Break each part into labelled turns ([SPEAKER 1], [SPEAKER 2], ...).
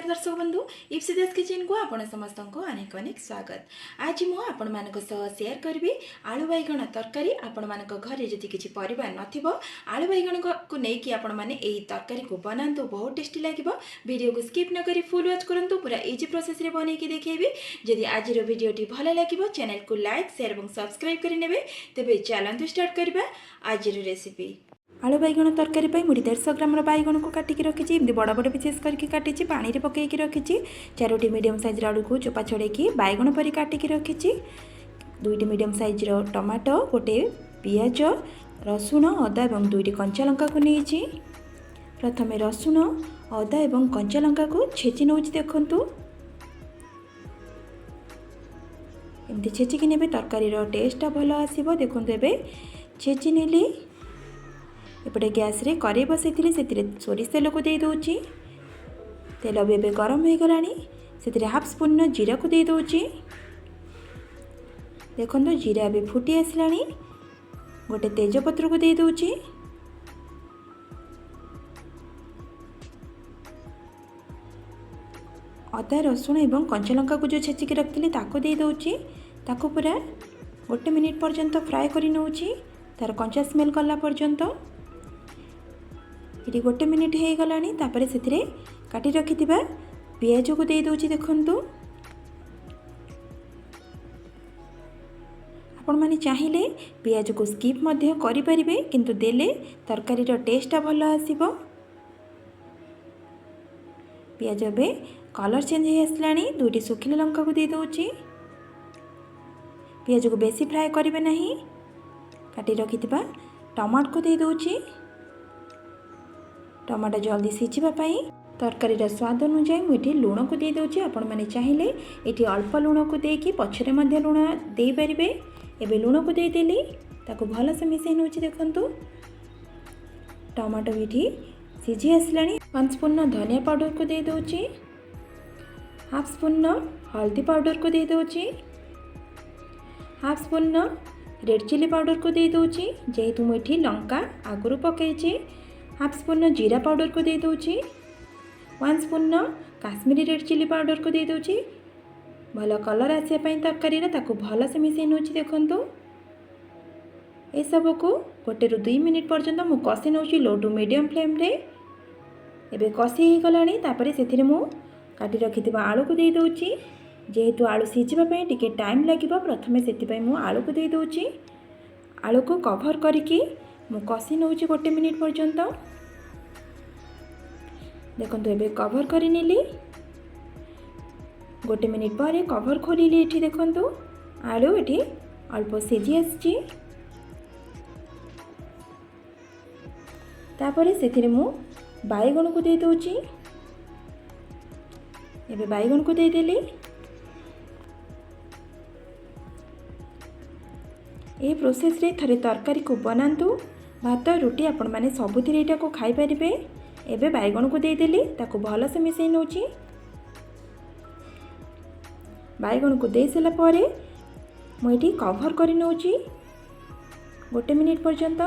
[SPEAKER 1] नमस्कार दर्शक बंधु इप्सिता किचन को आपण समस्त को अनेक अनेक स्वागत। आज मु आपण मानक सह शेयर करबी आलू बैगन तरकारी। आपण मानक घरे जदि किछि परिबा नथिबो आलू बैगन को नेकी आपण माने एही तरकारी को बनांतु, बहुत टेस्टी लागिबो। वीडियो को स्किप न करी फुल वॉच करंतु, पूरा इजी प्रोसेस रे बनै के देखेबी। जदि आज रो वीडियो टी भलो लागिबो चैनल को लाइक शेयर एवं सब्सक्राइब करि नेबे। तेबे चलंतु स्टार्ट करबा आज रो रेसिपी। आलू बैगन तरकारी मुझे 150 ग्राम बैगन को काटिकी रखी बड़ बड़ पीसेस करके काटी पानी पकईकी रखी। 4टी मीडियम साइज आलू को चोपा छड़ेकी बैगन परी काटिकी रखी। 2टी मीडियम साइज टमाटो, गोटे पियाज, रसुण, अदा और 2टी कंचा लंका को नहीं। प्रथमे रसुण, अदा और कंचा लंका को छेची नौ। देखु एमती छेचिकी ने तरकारी टेस्टा भल आसो। देखो ए छेची नेली। एपटे गैस रे कड़ाई बसई से सोरिष तेल को दे दूची। तेल भी एवं गरम हो गलानी। से हाफ स्पून जीरा को दे दूची। देखो जीरा भी फुटी आसलानी। गोटे तेजपत्र को दे दूची। अदा रसुण एवं कंचा लंका को जो छेचिकी रखी ताको दे दूची। ताको पूरा 1 मिनिट पर्यंत फ्राए करी नउची, तार कंचा स्मेल गला पर्यंत। ये 1 मिनिट हो गलानी। तापर से काटी रखि पियाज को दे दूची। देखंतु आपण माने चाहिए पियाज को स्किप मध्य करि परिबे, किंतु देले तरकारी टेस्टा भल आसीबो। पियाज बे कलर चेंज हो आसलानी। 2टी सुखिला लंका को दे दूची। पियाज को बेसी फ्राए करिवे नहीं। काटी रखि टमाटो को दे दूची। टमाटो जल्दी सीझापी तरकारी स्वाद अनुसार मुझे लुण को दे दूची। आपण मैंने चाहिए ये अल्प लुण को देकी पछरे मध्य लुण दे पारिबे। एबे लुण को देदेली, ताको भल से मिसई नउची। देखंतु टमाटो भी सीझी आसलानी। 1 स्पून धनिया पाउडर को दे दूची। हाफ स्पून हल्दी पाउडर को दे दूची। Half spoon red chilli powder को दे दूची। जेहेतु मुझे लंका आगुरी पकई। हाफ स्पून जीरा पाउडर को दे दूची। 1 spoon Kashmiri red chilli powder को दे दूची। भल कलर आसापी तरकारी ताको भल से मिसई नउची। देखंतु ए सब को 1 ରୁ 2 मिनिट पर्यंत मु कषि नउची लो टू मीडियम फ्लेम रे। एबे कषि हो गलानी। तापर से मु काटी रखि आलू को दे दूची। जेहेतु आलू सीझापी टिके टाइम लगिबो, प्रथमे से मु आलू को दे दूची। आलू को कवर करके मु कषि नउची 1 मिनिट पर्यंत। देखो ये कवर कर नेली। 1 मिनिट पर कवर खोलिली। ये देखो आलू ये अल्प सीझी आसी। तापर से मु बैगन को दे दूची। एबे बैगन को दे देली। ये प्रोसेस रे थरे तरकारी को बनातु। भात रुटी आपण माने सबुथिरे एटा को खाई परिबे। एबे बैगन को दे देली, ताको भल से मिसई नउची। बैगन को दे सला परे मुझे कवर कर नउची 1 मिनिट पर्यंत।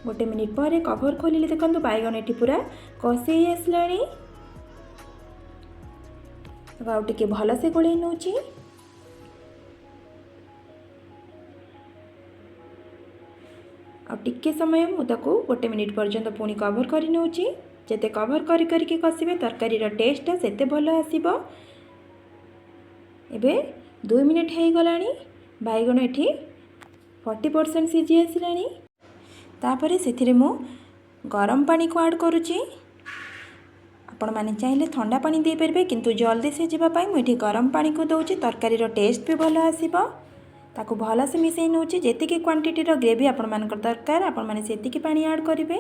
[SPEAKER 1] 1 मिनिट पर कवर खोलिले। देखो बैगन ये पूरा कषि आसलानी। टे भल से गोल नउची। टिके समय मुझे 1 मिनिट पर्यंत पुणी कवर कर नउची। जेते कवर करके कषिबे तरकारी टेस्ट सेते भल आसीबो। एबे 2 मिनिट हो गलानी। बैगन ये 40% सीझी आसलानी। तापर से मु गरम पानी को ऐड करुची। आपण माने चाहिए ठंडा पानी दे पारिबे, किंतु जल्दी सीझापी मुझे गरम पानी को दूची। तरकारी टेस्ट भी भल आसीबो। ताको भल से मिसई नउची। जेतिकी क्वांटिटी ग्रेवी आपण मानकर दरकार आपण माने सेतिकी पानी ऐड करिवे,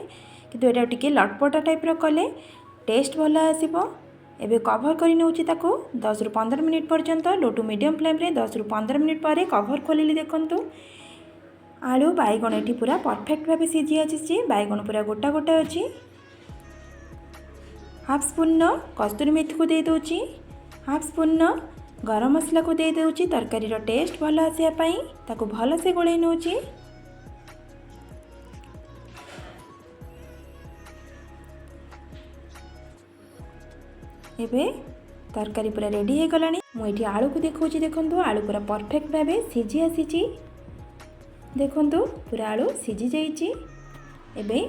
[SPEAKER 1] किंतु एटा टिके लटपटा टाइप रो कले टेस्ट भल आसीबो। एबे कवर करि नउची ताको 10 ରୁ 15 मिनिट पर्यंत लो टू मीडियम फ्लेम रे। 10 ରୁ 15 मिनिट पर कवर खोलिली। देखंतु आलू बैगन ये पूरा परफेक्ट भाव सीझी आसी। बैगन पूरा गोटा गोटा अच्छी। हाफ स्पून कस्तूरी मेथी को दे दूची। हाफ स्पून गरम मसला को दे दूची। तरकारी टेस्ट भल आसापी ताको भल से गोल नउची। एबे तरकारी पूरा रेडी हो गलानी। मुझे आलू को देखा देखो आलू पूरा परफेक्ट भाव सीझी आसी देखु पूरा आलू सीझी जाइए। एबे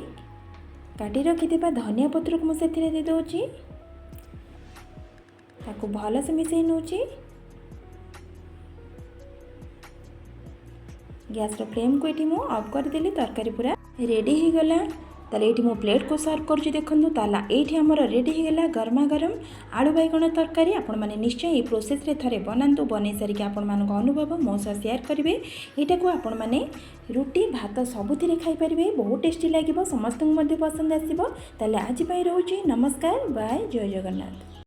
[SPEAKER 1] काटी रखि धनिया पत्र को मुझे दे दूँगी ताकू भल से मिसई नौची। गैस फ्लेम को ये ऑफ करदेली तरकारी पूरा रेडी हो गला। ताले ये मो प्लेट को सर्व करुँच देखूँ। ताला ये आमर रेडी हो गला गरमा गरम आलू बैगण तरकारी। आपण मैंने निश्चय ये प्रोसेस रे थरे बनातु बन सारिक आपण मान अनुभव मो सह शेयर करेंगे। यहाँ को आपण मैंने रुटी भात सबुति खाईपारे बहुत टेस्टी लगे समस्त पसंद आसो। ताले आज रोचे नमस्कार बाय जय जगन्नाथ।